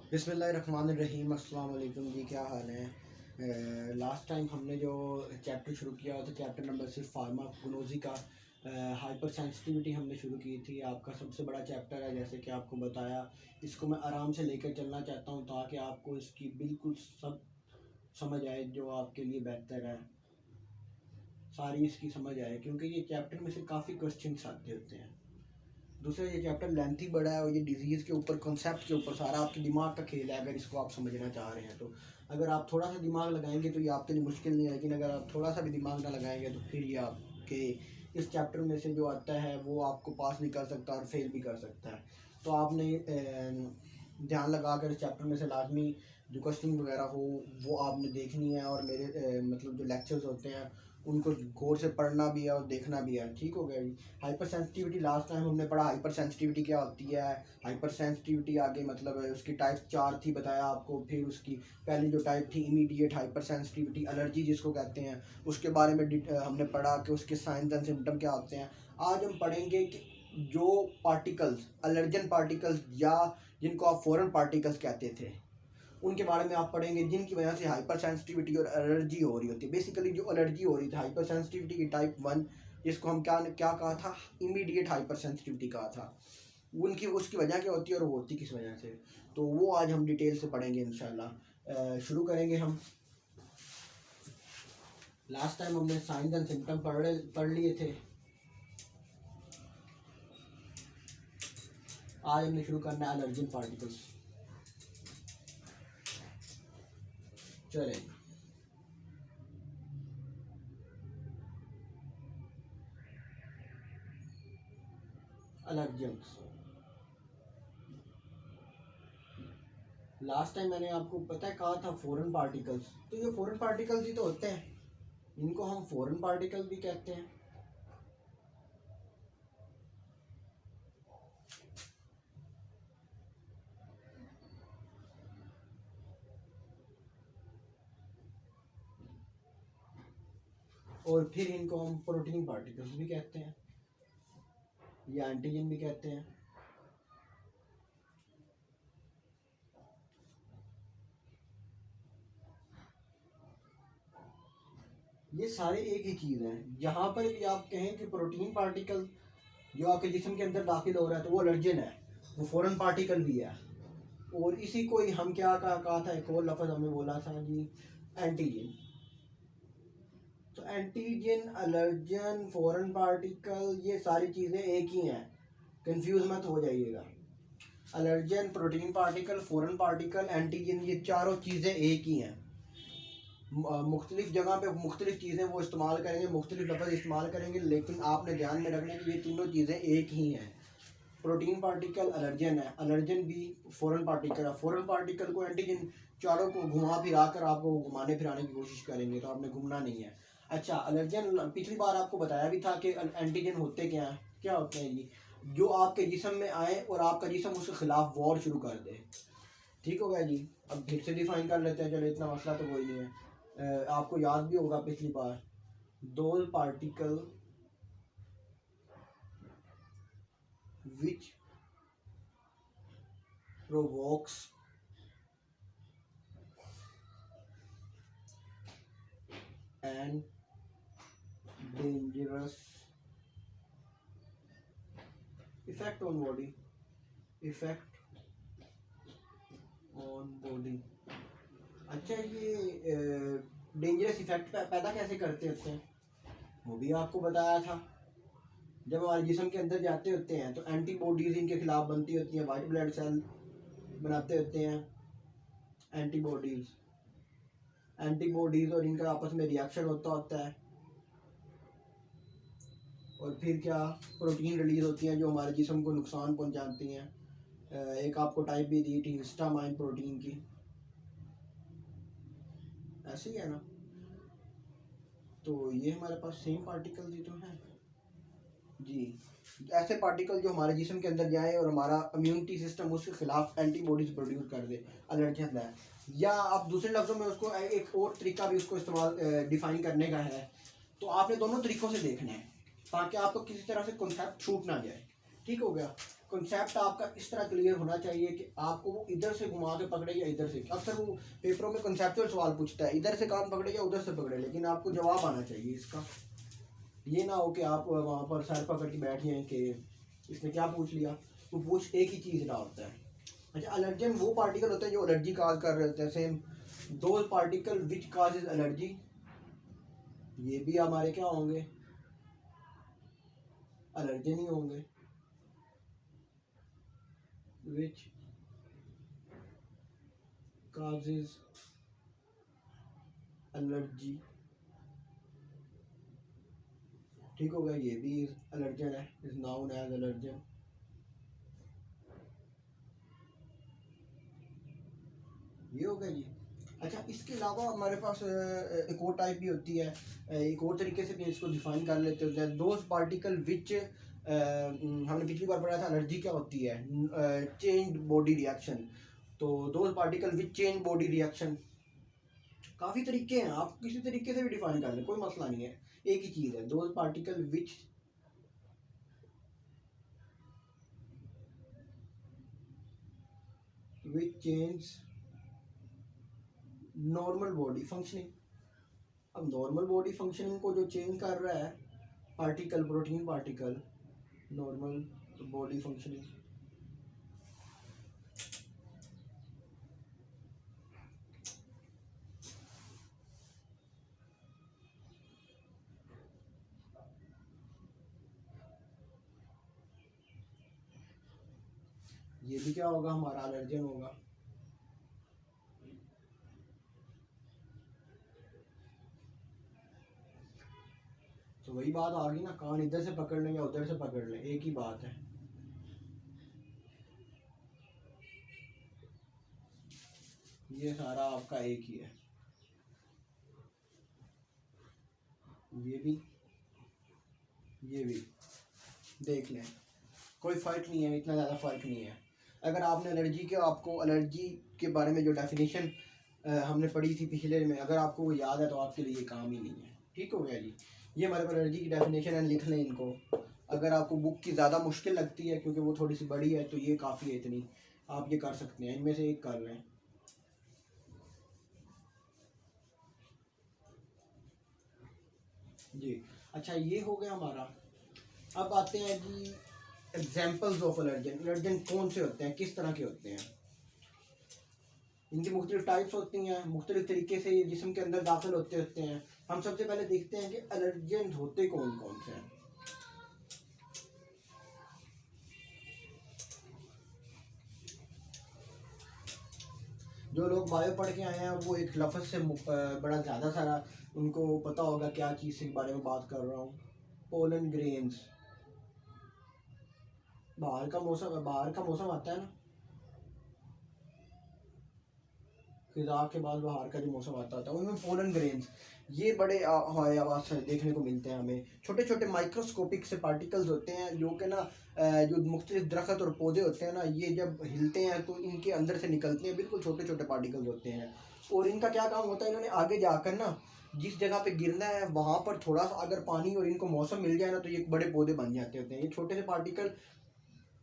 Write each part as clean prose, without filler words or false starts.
बिस्मिल्लाहिर्रहमानिर्रहीम। अस्सलाम वालेकुम जी, क्या हाल है। लास्ट टाइम हमने जो चैप्टर शुरू किया था चैप्टर नंबर 6 फार्माकोग्नोसी का हाइपर सेंसिटिविटी हमने शुरू की थी। आपका सबसे बड़ा चैप्टर है, जैसे कि आपको बताया। इसको मैं आराम से लेकर चलना चाहता हूँ ताकि आपको इसकी बिल्कुल सब समझ आए जो आपके लिए बेहतर है, सारी इसकी समझ आए, क्योंकि ये चैप्टर में से काफ़ी क्वेश्चंस आते होते हैं। दूसरा, ये चैप्टर लेंथी बड़ा है और ये डिजीज़ के ऊपर, कॉन्सेप्ट के ऊपर सारा आपके दिमाग का खेल है। अगर इसको आप समझना चाह रहे हैं तो अगर आप थोड़ा सा दिमाग लगाएंगे तो ये आपके लिए मुश्किल नहीं है, लेकिन अगर आप थोड़ा सा भी दिमाग ना लगाएंगे तो फिर ये आपके इस चैप्टर में से जो आता है वो आपको पास भी कर सकता है और फेल भी कर सकता है। तो आपने ध्यान लगा कर इस चैप्टर में से लाजमी जो क्वेश्चन वगैरह हो वो आपने देखनी है, और मेरे मतलब जो लेक्चर्स होते हैं उनको गौर से पढ़ना भी है और देखना भी है। ठीक हो गया जी। हाइपर सेंसिटिविटी लास्ट टाइम हमने पढ़ा, हाइपर सेंसिटिविटी क्या होती है। हाइपर सेंसिटिविटी आगे मतलब उसकी टाइप 4 थी, बताया आपको। फिर उसकी पहली जो टाइप थी इमीडिएट हाइपर सेंसिटिविटी, एलर्जी जिसको कहते हैं, उसके बारे में हमने पढ़ा कि उसके साइंस एंड सिम्टम क्या होते हैं। आज हम पढ़ेंगे कि जो पार्टिकल्स, एलर्जन पार्टिकल्स या जिनको आप फॉरेन पार्टिकल्स कहते थे, उनके बारे में आप पढ़ेंगे जिनकी वजह से हाइपर सेंसिटिविटी और एलर्जी हो रही होती है। बेसिकली जो एलर्जी हो रही थी हाइपर सेंसिटिविटी की टाइप 1, जिसको हम क्या क्या कहा था, इमीडिएट हाइपर सेंसिटिविटी कहा था, उनकी उसकी वजह क्या होती है और वो होती किस वजह से, तो वो आज हम डिटेल से पढ़ेंगे इंशाल्लाह। शुरू करेंगे हम। लास्ट टाइम हमने साइंस एंड सिम्टम पढ़ लिए थे। आज हमने शुरू करना है एलर्जन पार्टिकल्स। चलें। एलर्जेंस, लास्ट टाइम मैंने आपको पता है कहा था फॉरेन पार्टिकल्स, तो ये फॉरेन पार्टिकल्स ही तो होते हैं, इनको हम फॉरेन पार्टिकल भी कहते हैं। और फिर इनको हम प्रोटीन पार्टिकल्स भी कहते हैं या एंटीजन भी कहते हैं। ये सारे एक ही चीज़ है। जहाँ पर भी आप कहें कि प्रोटीन पार्टिकल जो आपके जिस्म के अंदर दाखिल हो रहा है तो वो एलर्जन है, वो फॉरेन पार्टिकल भी है। और इसी को ही हम क्या कहा था, एक और लफ्ज़ हमने बोला था जी, एंटीजन। तो एंटीजन, एलर्जन, फॉरेन पार्टिकल, ये सारी चीज़ें एक ही हैं, कंफ्यूज मत हो जाइएगा। Allergen, protein particle, foreign particle, antigen, ये चारों चीज़ें एक ही हैं। मुख्तलिफ जगह पे मुख्तलिफ चीज़ें वो इस्तेमाल करेंगे, मुख्तलिफ लफ्ज़ इस्तेमाल करेंगे, लेकिन आपने ध्यान में रखना कि ये तीनों चीज़ें एक ही हैं। प्रोटीन पार्टिकल एलर्जन है, एलर्जन भी फॉरेन पार्टिकल है, फॉरेन पार्टिकल को एंटीजन, चारों को घुमा फिरा कर आपको घुमाने फिराने की कोशिश करेंगे तो आपने घूमना नहीं है। अच्छा, एलर्जन पिछली बार आपको बताया भी था कि एंटीजन होते क्या हैं। क्या होते हैं जी, जो आपके जिस्म में आए और आपका जिस्म उसके खिलाफ वॉर शुरू कर दे। ठीक हो गया जी। अब फिर से डिफाइन कर लेते हैं, चलो इतना मसला तो कोई नहीं है। आपको याद भी होगा पिछली बार, दो particle which provokes an dangerous effect on body, effect on body। अच्छा, ये डेंजरस इफेक्ट पैदा कैसे करते होते हैं वो भी आपको बताया था। जब हमारे जिस्म के अंदर जाते होते हैं तो एंटीबॉडीज इनके खिलाफ बनती होती हैं, वाइट ब्लड सेल बनाते होते हैं एंटीबॉडीज, और इनका आपस में रिएक्शन होता है, और फिर क्या, प्रोटीन रिलीज होती हैं जो हमारे जिस्म को नुकसान पहुंचाती हैं। एक आपको टाइप भी दी थी हिस्टामाइन प्रोटीन की, ऐसे ही है ना। तो ये हमारे पास सेम पार्टिकल ही तो है जी। ऐसे पार्टिकल जो हमारे जिस्म के अंदर जाए और हमारा इम्यूनिटी सिस्टम उसके खिलाफ एंटीबॉडीज प्रोड्यूस कर दे, एलर्जन है। या आप दूसरे लफ्ज़ों में उसको एक और तरीका भी उसको इस्तेमाल डिफाइन करने का है। तो आपने दोनों तरीक़ों से देखना है ताकि आपको किसी तरह से कॉन्सेप्ट छूट ना जाए। ठीक हो गया। कॉन्सेप्ट आपका इस तरह क्लियर होना चाहिए कि आपको वो इधर से घुमा के पकड़े या इधर से। अक्सर वो पेपरों में कॉन्सेप्चुअल सवाल पूछता है, इधर से कान पकड़े या उधर से पकड़े, लेकिन आपको जवाब आना चाहिए इसका। ये ना हो कि आप वहाँ पर सर पकड़ के बैठ जाएँ कि इसने क्या पूछ लिया, वो पूछ एक ही चीज़ रहा होता है। अच्छा, एलर्जन वो पार्टिकल होते हैं जो एलर्जी काज कर रहे होते हैं। सेम दो पार्टिकल विच काजेज एलर्जी, ये भी हमारे क्या होंगे, एलर्जन ही होंगे। विच काजेज एलर्जी, ठीक हो गया, ये भी एलर्जन है, इज नाउन एज एलर्जन। ये हो गया जी। अच्छा, इसके अलावा हमारे पास एक और टाइप भी होती है, एक और तरीके से भी इसको डिफाइन कर लेते होते हैं। दोज पार्टिकल विच, हमने पिछली बार पढ़ा था एलर्जी क्या होती है, चेंज बॉडी रिएक्शन। तो those particle which change body reaction, काफ़ी तरीके हैं, आप किसी तरीके से भी डिफाइन कर लें, कोई मसला नहीं है, एक ही चीज़ है। Those particle which change normal body functioning. अब नॉर्मल बॉडी फंक्शनिंग को जो चेंज कर रहा है particle, protein particle, normal body functioning. ये भी क्या होगा, हमारा एलर्जन होगा। तो वही बात आ गई ना, कान इधर से पकड़ लें या उधर से पकड़ लें, एक ही बात है। ये सारा आपका एक ही है, ये भी ये भी देख लें, कोई फ़र्क नहीं है, इतना ज़्यादा फ़र्क नहीं है। अगर आपने एलर्जी के, आपको एलर्जी के बारे में जो डेफिनेशन हमने पढ़ी थी पिछले में, अगर आपको वो याद है तो आपके लिए ये काम ही नहीं है। ठीक हो गया जी, ये हमारे पास एलर्जी की डेफिनेशन है, लिख लें इनको। अगर आपको बुक की ज़्यादा मुश्किल लगती है क्योंकि वो थोड़ी सी बड़ी है, तो ये काफ़ी है, इतनी आप ये कर सकते हैं, इनमें से एक कर लें। जी अच्छा, ये हो गया हमारा। अब आते हैं जी एग्जाम्पल्स ऑफ एलर्जन। एलर्जन कौन से होते हैं, किस तरह के होते हैं, इनकी मुख्तलिफ टाइप्स होती हैं, मुख्तलिफ तरीके से ये जिस्म के अंदर दाखिल होते हैं। हम सबसे पहले देखते हैं कि एलर्जन होते कौन कौन से हैं। जो लोग बायो पढ़ के आए हैं वो एक लफ्ज़ से बड़ा ज़्यादा सारा उनको पता होगा क्या चीज़ के बारे में बात कर रहा हूँ। पोलन ग्रेन्स, बाहर का मौसम आता है ना, फिजा के बाद बाहर का जो मौसम आता है उनमें पोलन ग्रेन्स, ये बड़े हवाई आवाज़ से देखने को मिलते हैं हमें। छोटे छोटे माइक्रोस्कोपिक से पार्टिकल्स होते हैं जो कि ना जो मुख्तलिफ दरख्त और पौधे होते हैं ना, ये जब हिलते हैं तो इनके अंदर से निकलते हैं, बिल्कुल छोटे छोटे पार्टिकल्स होते हैं। और इनका क्या काम होता है, इन्होंने आगे जाकर ना जिस जगह पे गिरना है वहाँ पर थोड़ा सा अगर पानी और इनको मौसम मिल जाए ना, तो ये बड़े पौधे बन जाते होते हैं। ये छोटे से पार्टिकल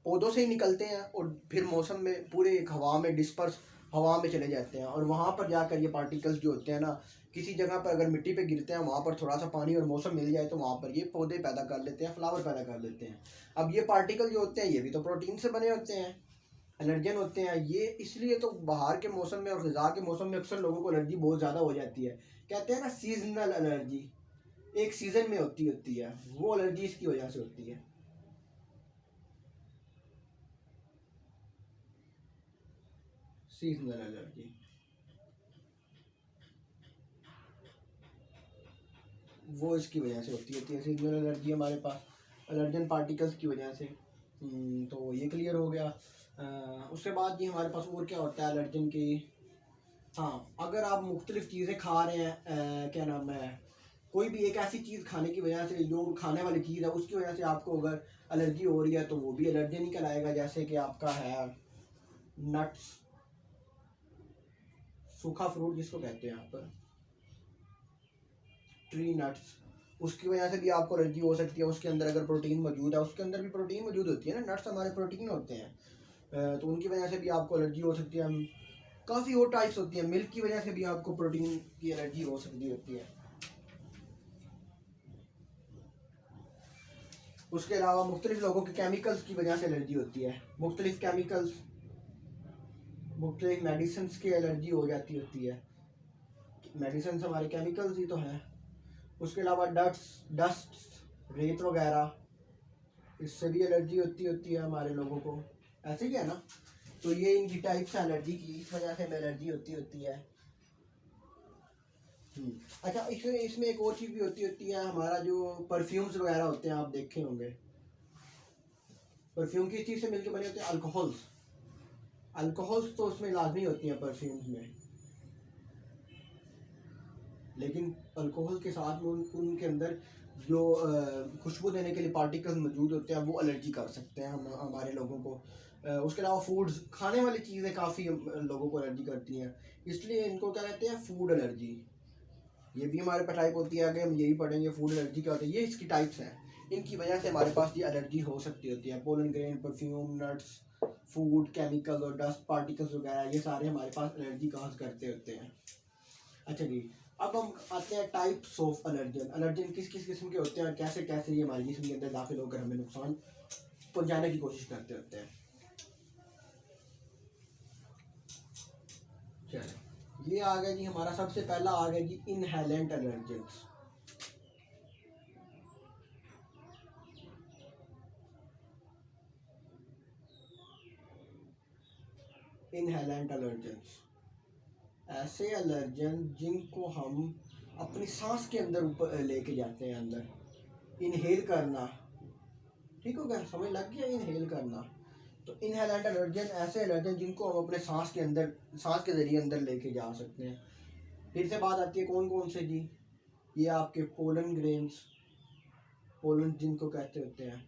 पौधों से ही निकलते हैं और फिर मौसम में पूरे एक हवा में डिस्पर्स, हवा में चले जाते हैं, और वहाँ पर जाकर ये पार्टिकल्स जो होते हैं ना, किसी जगह पर अगर मिट्टी पे गिरते हैं, वहाँ पर थोड़ा सा पानी और मौसम मिल जाए तो वहाँ पर ये पौधे पैदा कर लेते हैं, फ्लावर पैदा कर लेते हैं। अब ये पार्टिकल जो होते हैं ये भी तो प्रोटीन से बने होते हैं, एलर्जन होते हैं ये। इसलिए तो बाहर के मौसम में और ग़िज़ा के मौसम में अक्सर लोगों को एलर्जी बहुत ज़्यादा हो जाती है। कहते हैं ना सीजनल एलर्जी, एक सीज़न में होती है, वो एलर्जी इसकी वजह से होती है। सीजनल एलर्जी वो इसकी वजह से होती है सीजनल एलर्जी हमारे पास एलर्जन पार्टिकल्स की वजह से। तो ये क्लियर हो गया। उसके बाद जी हमारे पास और क्या होता है एलर्जन की। हाँ, अगर आप मुख्तलिफ़ चीज़ें खा रहे हैं, क्या नाम है, कोई भी एक ऐसी चीज़ खाने की वजह से, जो खाने वाली चीज़ है उसकी वजह से आपको अगर एलर्जी हो रही है तो वो भी एलर्जन ही कहलाएगा। जैसे कि आपका है नट्स, सूखा फ्रूट जिसको कहते हैं यहाँ पर, ट्री नट्स, उसकी वजह से भी आपको एलर्जी हो सकती है। उसके अंदर अगर प्रोटीन मौजूद है, उसके अंदर भी प्रोटीन मौजूद होती है ना, नट्स हमारे प्रोटीन होते हैं, तो उनकी वजह से भी आपको एलर्जी हो सकती है। काफ़ी और टाइप्स होती है, मिल्क की वजह से भी आपको प्रोटीन की एलर्जी हो सकती होती है। उसके अलावा मुख्तलिफ लोगों के केमिकल्स की वजह से एलर्जी होती है, मुख्तलिफ केमिकल्स, मुख्तलिफ मेडिसिन की एलर्जी हो जाती होती है। मेडिसिन हमारे केमिकल्स ही तो हैं। उसके अलावा डस्ट रेत वगैरह, इससे भी एलर्जी होती है हमारे लोगों को, ऐसे ही है ना। तो ये इनकी टाइप्स है एलर्जी की, इस वजह से एलर्जी होती है। अच्छा, इसमें एक और चीज़ भी होती है, हमारा जो परफ्यूम्स वगैरह होते हैं, आप देखे होंगे परफ्यूम किस चीज़ से मिलकर बने होते हैं, अल्कोहल्स। अल्कोहल्स तो उसमें लाजमी होती हैं परफ्यूम्स में, लेकिन अल्कोहल के साथ में उनके अंदर जो खुशबू देने के लिए पार्टिकल्स मौजूद होते हैं, वो एलर्जी कर सकते हैं हमारे लोगों को। उसके अलावा फूड्स, खाने वाली चीज़ें काफ़ी लोगों को एलर्जी करती हैं, इसलिए इनको क्या कहते हैं, फूड एलर्जी। ये भी हमारे पास टाइप होती है, आगे हम यही पढ़ेंगे फूड एलर्जी क्या होती है। ये इसकी टाइप्स हैं, इनकी वजह से हमारे पास ये एलर्जी हो सकती होती है। Pollen grain, perfume, nuts, food, chemical और डस्ट पार्टिकल्स वगैरह, ये सारे हमारे पास एलर्जी काज करते होते हैं। अच्छा जी, अब हम आते हैं टाइप्स ऑफ एलर्जन। एलर्जन किस किस किस्म के होते हैं और कैसे कैसे ये हमारे जिस्म के अंदर दाखिल होकर हमें नुकसान पहुंचाने की कोशिश करते होते हैं। चलिए, ये आ गया जी हमारा सबसे पहला आ गया जी इनहेलेंट एलर्जेंस। इनहेलेंट एलर्जेंस ऐसे एलर्जन जिनको हम अपनी सांस के अंदर ऊपर लेके जाते हैं, अंदर इनहेल करना। ठीक हो गया, समझ लग गया, इनहेल करना। तो इनहेलेंट एलर्जन ऐसे एलर्जन जिनको हम अपने सांस के अंदर, सांस के ज़रिए अंदर लेके जा सकते हैं। फिर से बात आती है कौन कौन से जी, ये आपके पोलन ग्रेन्स, पोलन जिनको कहते होते हैं,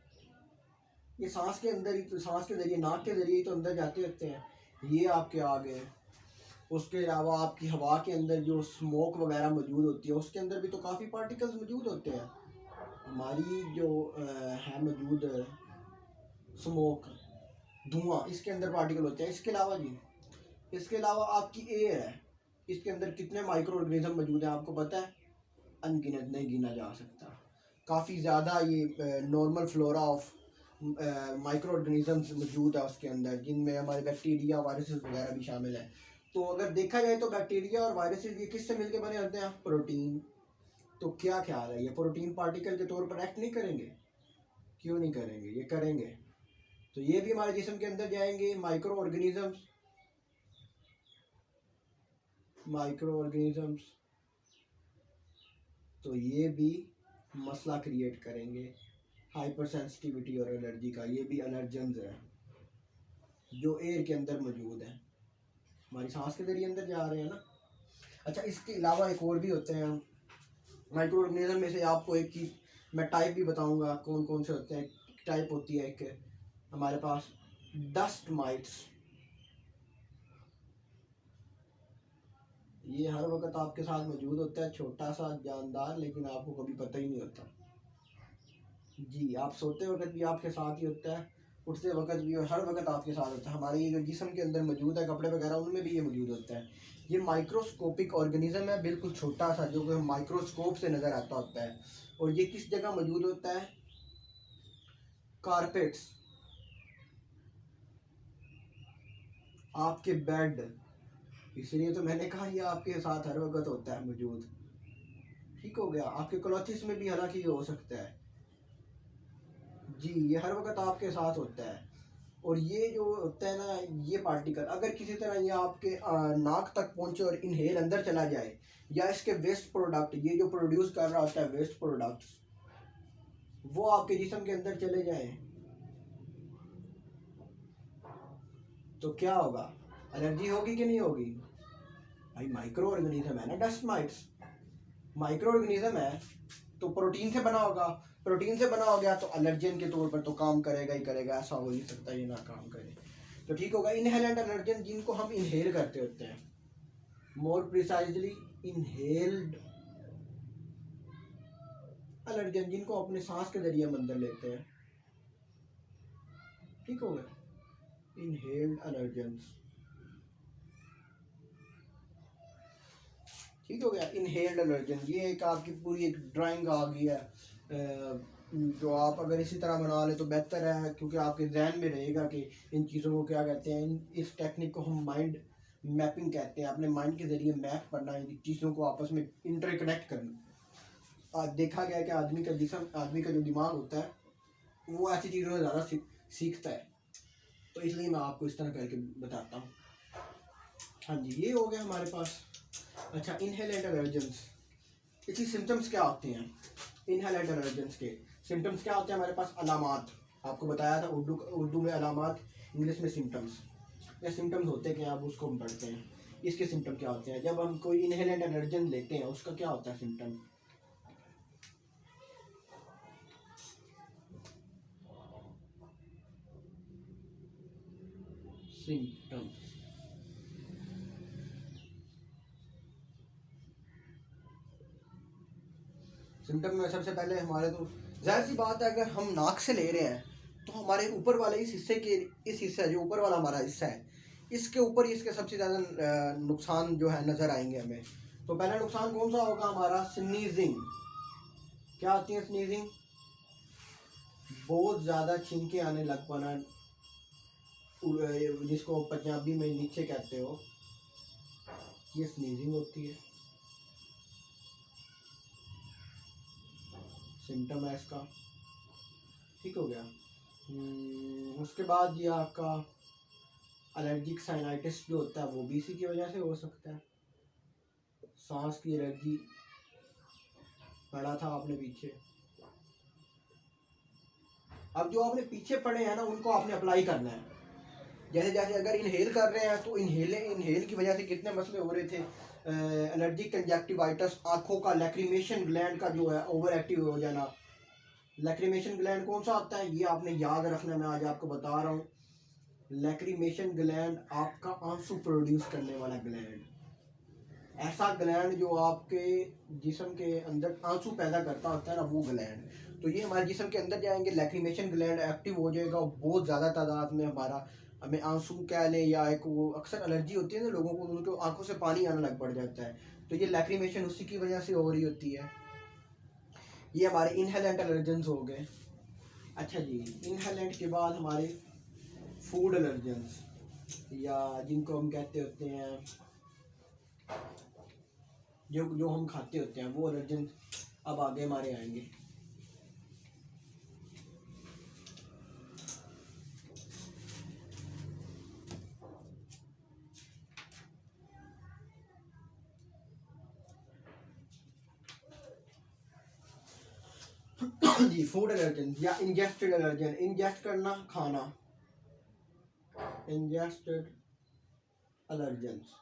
ये सांस के अंदर ही तो, सांस के ज़रिए, नाक के ज़रिए ही तो अंदर जाते होते हैं, ये आपके आ गए। उसके अलावा आपकी हवा के अंदर जो स्मोक वगैरह मौजूद होती है, उसके अंदर भी तो काफ़ी पार्टिकल्स मौजूद होते हैं। हमारी जो है मौजूद स्मोक, धुआं, इसके अंदर पार्टिकल होते हैं। इसके अलावा जी, इसके अलावा आपकी एयर है, इसके अंदर कितने माइक्रो ऑर्गेनिज्म मौजूद हैं आपको पता है, अनगिनत, नहीं गिना जा सकता। काफ़ी ज़्यादा ये normal flora of micro organisms मौजूद है उसके अंदर, जिनमें हमारे बैक्टीरिया, वायरसेस वगैरह भी शामिल है। तो अगर देखा जाए तो बैक्टीरिया और वायरसेस ये किससे मिलकर बने होते हैं, प्रोटीन। तो क्या ख्याल है, ये प्रोटीन पार्टिकल के तौर पर एक्ट नहीं करेंगे? क्यों नहीं करेंगे, ये करेंगे। तो ये भी हमारे जिस्म के अंदर जाएंगे माइक्रो ऑर्गेनिजम्स, माइक्रो ऑर्गेनिजम्स, तो ये भी मसला क्रिएट करेंगे हाइपर सेंसिटिविटी और एलर्जी का। ये भी एलर्जेंस है जो एयर के अंदर मौजूद है, हमारी सांस के जरिए अंदर जा रहे हैं ना। अच्छा, इसके अलावा एक और भी होते हैं माइक्रो ऑर्गेनिज्म में से। आपको एक चीज़ मैं टाइप भी बताऊंगा कौन कौन से होते हैं। टाइप होती है एक हमारे पास डस्ट माइट्स, ये हर वक्त आपके साथ मौजूद होता है, छोटा सा जानदार, लेकिन आपको कभी पता ही नहीं होता जी। आप सोते वक्त भी आपके साथ ही होता है, उठते वक्त भी, और हर वक्त आपके साथ होता है। हमारे ये जो जिस्म के अंदर मौजूद है, कपड़े वगैरह, उनमें भी ये मौजूद होता है। ये माइक्रोस्कोपिक ऑर्गेनिज्म है, बिल्कुल छोटा सा, जो कि माइक्रोस्कोप से नज़र आता होता है। और ये किस जगह मौजूद होता है, कारपेट्स, आपके बेड, इसलिए तो मैंने कहा ये आपके साथ हर वक्त होता है मौजूद। ठीक हो गया, आपके क्लॉथिस में भी हालांकि ये हो सकता है जी, ये हर वक्त आपके साथ होता है। और ये जो होता है ना, ये पार्टिकल अगर किसी तरह ये आपके नाक तक पहुंचे और इनहेल अंदर चला जाए, या इसके वेस्ट प्रोडक्ट, ये जो प्रोड्यूस कर रहा होता है वेस्ट प्रोडक्ट्स, वो आपके जिस्म के अंदर चले जाए, तो क्या होगा, एलर्जी होगी कि नहीं होगी? भाई माइक्रो ऑर्गेनिज्म है ना, डस्ट माइट्स माइक्रो ऑर्गेनिज्म है, तो प्रोटीन से बना होगा। प्रोटीन से बना हो गया तो एलर्जन के तौर पर तो काम करेगा ही करेगा, ऐसा हो नहीं सकता ये ना काम करे। तो ठीक होगा, इनहेलेंट एलर्जन जिनको हम इनहेल करते होते हैं, मोर प्रिसाइजली इनहेल्ड एलर्जन जिनको अपने सांस के जरिए हम अंदर लेते हैं, ठीक हो गया, इनहेल्ड एलर्जेंस, ठीक हो गया, इनहेल्ड एलर्जन। ये एक आपकी पूरी एक ड्राइंग आ गई है, जो आप अगर इसी तरह बना ले तो बेहतर है, क्योंकि आपके जहन में रहेगा कि इन चीज़ों को क्या कहते हैं। इस टेक्निक को हम माइंड मैपिंग कहते हैं, अपने माइंड के ज़रिए मैप करना, इन चीज़ों को आपस में इंटरकनेक्ट करना। आज देखा गया कि आदमी का जिस्म, आदमी का जो दिमाग होता है वो ऐसी चीज़ों में ज़्यादा सीखता है, तो इसलिए मैं आपको इस तरह करके बताता हूँ। हाँ जी, ये हो गया हमारे पास। अच्छा, इनहेलेंट एलर्जेंस, इसकी सिम्टम्स क्या होते हैं। इनहेलेंट एलर्जेंस के सिम्टम्स क्या होते हैं हमारे पास। अलामात, आपको बताया था उर्दू में अलामात, इंग्लिश में सिम्टम्स। या सिम्टम्स होते हैं कि आप उसको हम पढ़ते हैं। इसके सिम्टम क्या होते हैं, जब हम कोई इनहेलेंट एलर्जन लेते हैं उसका क्या होता है सिम्टम। सिम्टम, सिम्टम में सबसे पहले हमारे तो जाहिर सी बात है, अगर हम नाक से ले रहे हैं तो हमारे ऊपर वाले इस हिस्से के, इस हिस्से जो ऊपर वाला हमारा हिस्सा है, इसके ऊपर इसके सबसे ज़्यादा नुकसान जो है नज़र आएंगे हमें। तो पहला नुकसान कौन सा होगा हमारा, स्नीजिंग। क्या आती है स्नीजिंग, बहुत ज़्यादा छींके आने लग पाना, जिसको पंजाबी में नीचे कहते हो, ये स्नीजिंग होती है, सिम्टम है इसका, ठीक हो गया। उसके बाद ये आपका एलर्जिक साइनाइटिस जो होता है वो भी इसी की वजह से हो सकता है। सांस की एलर्जी पढ़ा था आपने पीछे। अब जो आपने पीछे पढ़े हैं ना उनको आपने अप्लाई करना है। जैसे जैसे अगर इनहेल कर रहे हैं तो इनहेल की वजह से कितने मसले हो रहे थे। एलर्जिक कंजक्टिवाइटिस, आँखों का लैक्रिमेशन ग्लैंड का जो है ओवर एक्टिव हो जाना। लैक्रिमेशन ग्लैंड कौन सा आता है ये आपने याद रखना है, मैं आज आपको बता रहा हूँ। लैक्रिमेशन ग्लैंड आपका आंसू प्रोड्यूस करने वाला ग्लैंड, ऐसा ग्लैंड जो आपके जिस्म के अंदर आंसू पैदा करता होता है ना, वो ग्लैंड। तो ये हमारे जिस्म के अंदर जाएंगे, लैक्रिमेशन ग्लैंड एक्टिव हो जाएगा, बहुत ज़्यादा तादाद में हमें आंसू कह लें, या एक वो अक्सर एलर्जी होती है ना लोगों को, उनको आंखों से पानी आने लग पड़ जाता है, तो ये लैक्रिमेशन उसी की वजह से हो रही होती है। ये हमारे इनहेलेंट एलर्जेंस हो गए। अच्छा जी, इनहेलेंट के बाद हमारे फूड एलर्जेंस, या जिनको हम कहते होते हैं जो हम खाते होते हैं, वो एलर्जन अब आगे हमारे आएंगे। जी, फूड एलर्जन या इंजेस्टेड एलर्जन, इंजेस्ट करना, खाना, इंजेस्टेड एलर्जेंस,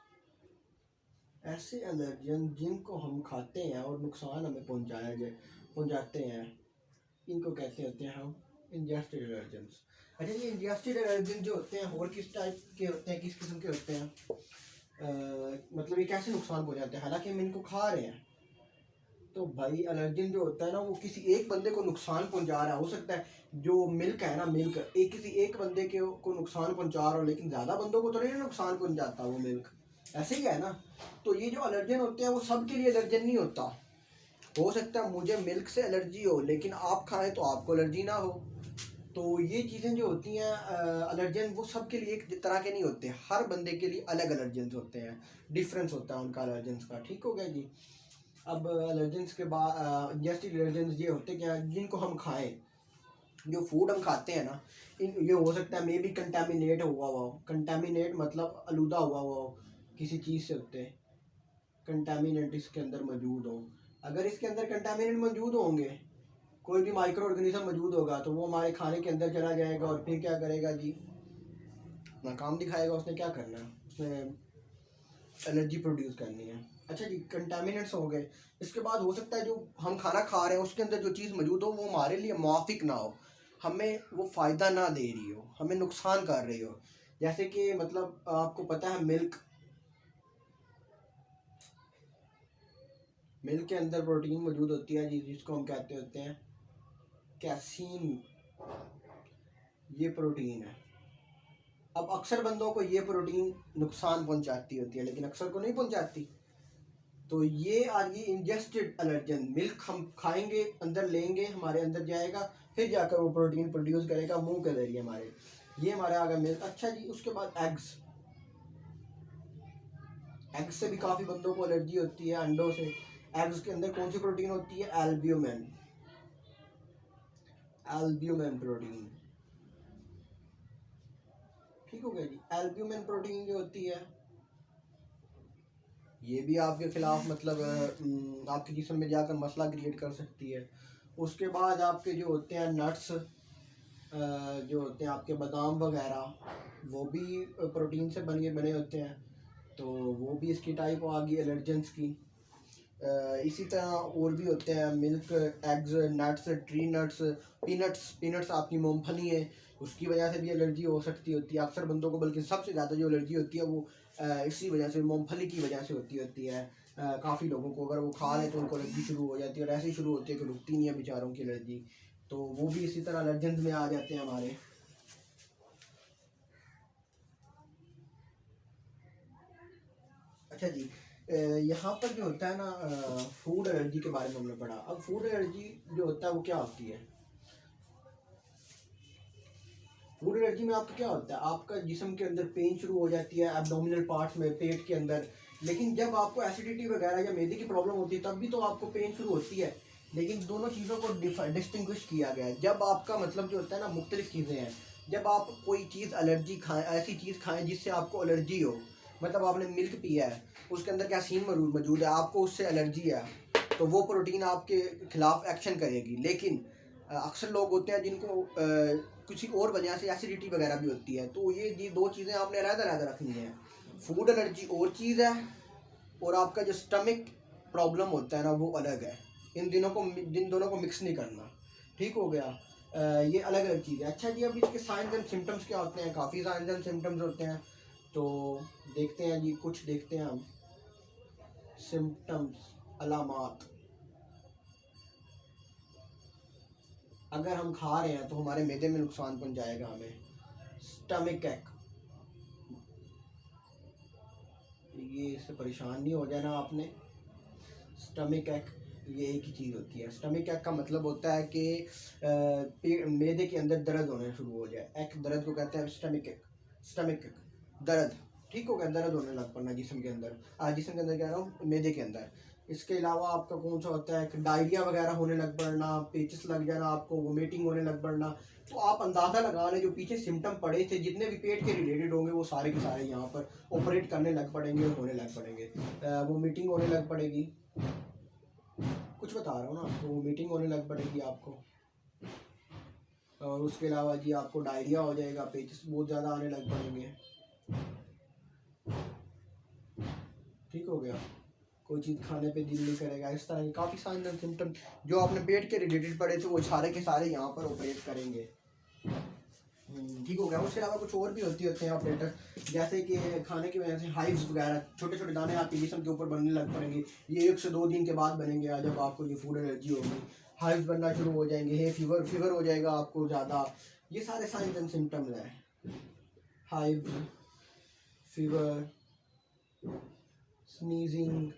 ऐसे एलर्जन जिनको हम खाते हैं और नुकसान हमें पहुंचाते हैं, इनको कहते होते हैं हम इंजेस्टेड एलर्जेंस। अच्छा, ये इंजेस्टेड एलर्जन जो होते हैं और किस टाइप के होते हैं, किस किस्म के होते हैं, मतलब ये कैसे नुकसान पहुंचाते हैं, हालांकि हम इनको खा रहे हैं। तो भाई एलर्जन जो होता है ना वो किसी एक बंदे को नुकसान पहुंचा रहा है, हो सकता है जो मिल्क है ना, मिल्क किसी एक बंदे के को नुकसान पहुंचा रहा हो, लेकिन ज़्यादा बंदों को तो नहीं नुकसान पहुंचाता वो मिल्क, ऐसे ही है ना। तो ये जो एलर्जन होते हैं वो सबके लिए एलर्जन नहीं होता, हो सकता है मुझे मिल्क से एलर्जी हो लेकिन आप खाएं तो आपको एलर्जी ना हो। तो ये चीज़ें जो होती हैं एलर्जन, वो सबके लिए एक तरह के नहीं होते, हर बंदे के लिए अलग एलर्जेंस होते हैं, डिफरेंस होता है उनका एलर्जेंस का, ठीक हो गया जी। अब एलर्जेंस के बाद इंजेस्टेड एलर्जेंस ये होते क्या, जिनको हम खाएं, जो फूड हम खाते हैं ना, ये हो सकता है मे बी कंटामिनेट हुआ हुआ हो, कंटामिनेट मतलब आलूदा हुआ हुआ हो किसी चीज़ से, होते हैं कंटामिनेंट इसके अंदर मौजूद हो। अगर इसके अंदर कंटामिनेंट मौजूद होंगे, कोई भी माइक्रो ऑर्गेनिज्म मौजूद होगा, तो वो हमारे खाने के अंदर चला जाएगा और फिर क्या करेगा जी, अपना काम दिखाएगा, उसने क्या करना है, उसने एलर्जी प्रोड्यूस करनी है। अच्छा जी, कंटामिनेंट्स हो गए। इसके बाद हो सकता है जो हम खाना खा रहे हैं उसके अंदर जो चीज़ मौजूद हो वो हमारे लिए मुआफिक ना हो, हमें वो फ़ायदा ना दे रही हो, हमें नुकसान कर रही हो। जैसे कि मतलब आपको पता है मिल्क के अंदर प्रोटीन मौजूद होती है जिसको हम कहते होते हैं कैसीन, ये प्रोटीन है। अब अक्सर बंदों को ये प्रोटीन नुकसान पहुंचाती होती है, लेकिन अक्सर को नहीं पहुंचाती। तो ये आगे इंजेस्टेड एलर्जन, मिल्क हम खाएंगे, अंदर लेंगे, हमारे अंदर जाएगा, फिर जाकर वो प्रोटीन प्रोड्यूस करेगा मुंह के जरिए हमारे। ये हमारे आ गया मिल्क। अच्छा जी, उसके बाद एग्स। एग्स से भी काफ़ी बंदों को एलर्जी होती है, अंडों से। एग्स के अंदर कौन सी प्रोटीन होती है? Albumin, albumin protein. ठीक हो गया जी। एल्ब्यूमिन प्रोटीन जो होती है ये भी आपके खिलाफ मतलब आपके जिस्म में जाकर मसला क्रिएट कर सकती है। उसके बाद आपके जो होते हैं नट्स, जो होते हैं आपके बादाम वगैरह, वो भी प्रोटीन से बने होते हैं, तो वो भी इसकी टाइप आ गई एलर्जेंस की। इसी तरह और भी होते हैं milk, eggs, nuts, tree nuts, peanuts आपकी मूंगफली है, उसकी वजह से भी एलर्जी हो सकती होती है अक्सर बंदों को। बल्कि सबसे ज़्यादा जो एलर्जी होती है वो इसी वजह से, मूंगफली की वजह से होती है। काफ़ी लोगों को अगर वो खा लें तो उनको एलर्जी शुरू हो जाती है, और ऐसी शुरू होती है कि रुकती नहीं है बेचारों की एलर्जी। तो वो भी इसी तरह एलर्जेंस में आ जाते हैं हमारे। अच्छा जी, यहाँ पर जो होता है ना, फूड एलर्जी के बारे में हमने पढ़ा। अब फूड एलर्जी जो होता है वो क्या होती है? फूड एलर्जी में आपका क्या होता है? आपका जिस्म के अंदर पेन शुरू हो जाती है एब्डोमिनल पार्ट्स में, पेट के अंदर। लेकिन जब आपको एसिडिटी वगैरह या मैदे की प्रॉब्लम होती है तब भी तो आपको पेन शुरू होती है। लेकिन दोनों चीज़ों को डिस्टिंग्विश किया गया है। जब आपका मतलब जो होता है ना, मुख्तलिफ चीज़ें हैं। जब आप कोई चीज़ एलर्जी खाएं, ऐसी चीज़ खाएं जिससे आपको एलर्जी हो, मतलब आपने मिल्क पिया है, उसके अंदर कैसीन मौजूद है, आपको उससे एलर्जी है, तो वो प्रोटीन आपके खिलाफ एक्शन करेगी। लेकिन अक्सर लोग होते हैं जिनको किसी और वजह से एसिडिटी वगैरह भी होती है, तो ये दो चीज़ें आपने अलग-अलग रखनी है। फूड एलर्जी और चीज़ है, और आपका जो स्टमक प्रॉब्लम होता है ना वो अलग है। इन दोनों को मिक्स नहीं करना। ठीक हो गया। ये अलग अलग चीज़ है। अच्छा जी, अब इसके साइंस एंड सिम्टम्स क्या होते हैं? काफ़ी साइंस एंड सिम्टम्स होते हैं, तो देखते हैं जी, कुछ देखते हैं हम। सिम्टम्स, अलामात। अगर हम खा रहे हैं तो हमारे मैदे में नुकसान पहुंचाएगा हमें। स्टमक एक, ये इससे परेशान नहीं हो जाना आपने। स्टमक एक ये एक ही चीज़ होती है। स्टमक एक का मतलब होता है कि मैदे के अंदर दर्द होना शुरू हो जाए। एक दर्द को कहते हैं स्टमक एक, स्टमक एक दर्द। ठीक हो गया, दर्द होने लग पड़ना जिस्म के अंदर, जिस्म के अंदर कह रहा हूँ, मैदे के अंदर। इसके अलावा आपका कौन सा होता है? डायरिया वगैरह होने लग पड़ना, पेचिस लग जाना, आपको वोमिटिंग होने लग पड़ना। तो आप अंदाज़ा लगा लें जो पीछे सिम्टम पड़े थे, जितने भी पेट के रिलेटेड होंगे वो सारे के सारे यहाँ पर ऑपरेट करने लग पड़ेंगे और होने लग पड़ेंगे। वोमिटिंग होने लग पड़ेगी, कुछ बता रहा हूँ ना आपको, वोमिटिंग होने लग पड़ेगी आपको। और उसके अलावा जी आपको डायरिया हो जाएगा, पेचिस बहुत ज़्यादा आने लग पड़ेंगे। ठीक हो गया, कोई चीज़ खाने पे दिल नहीं करेगा। इस तरह के काफ़ी सारे सिम्टम जो आपने पेट के रिलेटेड पड़े थे वो सारे के सारे यहाँ पर ऑपरेट करेंगे। ठीक हो गया। उसके अलावा कुछ और भी होते हैं ऑपरेटर, जैसे कि खाने की वजह से हाइव्स वगैरह, छोटे छोटे दाने आपके जिस्म के ऊपर बनने लग पड़ेंगे। ये 1 से 2 दिन के बाद बनेंगे। जब आपको ये फूड एलर्जी होगी, हाइव्स बनना शुरू हो जाएंगे, है फीवर हो जाएगा आपको ज़्यादा। ये सारे साइंस एंड सिम्टम्स हैं। हाइव, फीवर, स्नीजिंग,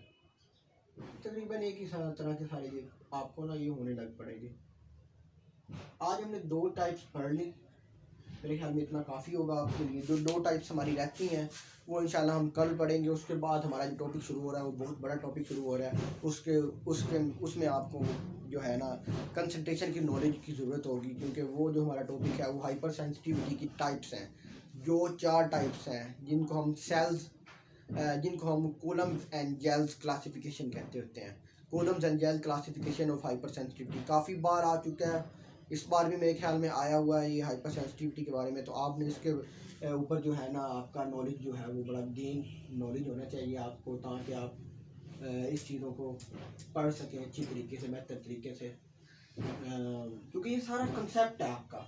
तकरीबन एक ही तरह के सारे आपको ना ये होने लग पड़ेंगे। आज हमने 2 टाइप्स पढ़ ली, मेरे ख्याल में इतना काफ़ी होगा आपके लिए। जो 2 टाइप्स हमारी रहती हैं वो इंशाल्लाह हम कल पढ़ेंगे। उसके बाद हमारा जो टॉपिक शुरू हो रहा है वो बहुत बड़ा टॉपिक शुरू हो रहा है। उसमें आपको जो है ना कंसंट्रेशन की नॉलेज की ज़रूरत होगी, क्योंकि वो जो हमारा टॉपिक है वो हाइपर सेंसिटिविटी की टाइप्स हैं। जो 4 टाइप्स हैं जिनको हम सेल्स, जिनको हम कॉलम्स एंड जेल्स क्लासिफिकेशन कहते होते हैं। Coombs and Gell classification of हाइपर सेंसिटिविटी काफ़ी बार आ चुका है, इस बार भी मेरे ख्याल में आया हुआ है ये हाइपर सेंसिटिविटी के बारे में। तो आपने इसके ऊपर जो है ना आपका नॉलेज जो है वो बड़ा गेन नॉलेज होना चाहिए आपको, ताकि आप इस चीज़ों को पढ़ सकें अच्छी तरीके से, बेहतर तरीके से। क्योंकि ये सारा कंसेप्ट है आपका।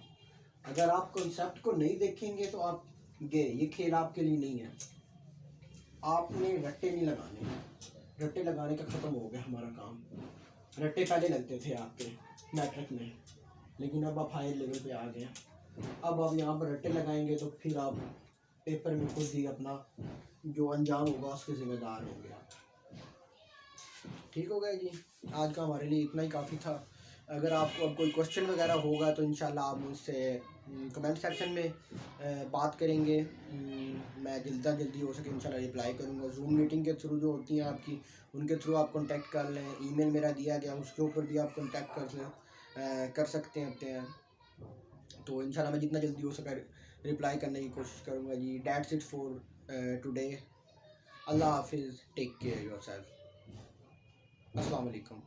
अगर आप कंसेप्ट को नहीं देखेंगे तो आप गए, ये खेल आपके लिए नहीं है। आपने रट्टे नहीं लगाने, रट्टे लगाने का ख़त्म हो गया हमारा काम। रट्टे पहले लगते थे आपके मैट्रिक में, लेकिन अब आप हायर लेवल पे आ गए। अब आप यहाँ पर रट्टे लगाएंगे तो फिर आप पेपर में खुद ही अपना जो अंजाम होगा उसके ज़िम्मेदार होंगे आप। ठीक हो गया जी, आज का हमारे लिए इतना ही काफ़ी था। अगर आपको अब कोई क्वेश्चन वगैरह होगा तो इंशाल्लाह आप मुझसे कमेंट सेक्शन में बात करेंगे। मैं जितना जल्दी हो सके इंशाल्लाह रिप्लाई करूँगा। जूम मीटिंग के थ्रू जो होती हैं आपकी, उनके थ्रू आप कांटेक्ट कर लें। ईमेल मेरा दिया गया, उसके ऊपर भी आप कांटेक्ट कर सकते हैं। तो इंशाल्लाह मैं जितना जल्दी हो सके रिप्लाई करने की कोशिश करूँगा जी। That's it for today. अल्लाह हाफिज़, टेक केयर योरसेल्फ। अस्सलाम वालेकुम।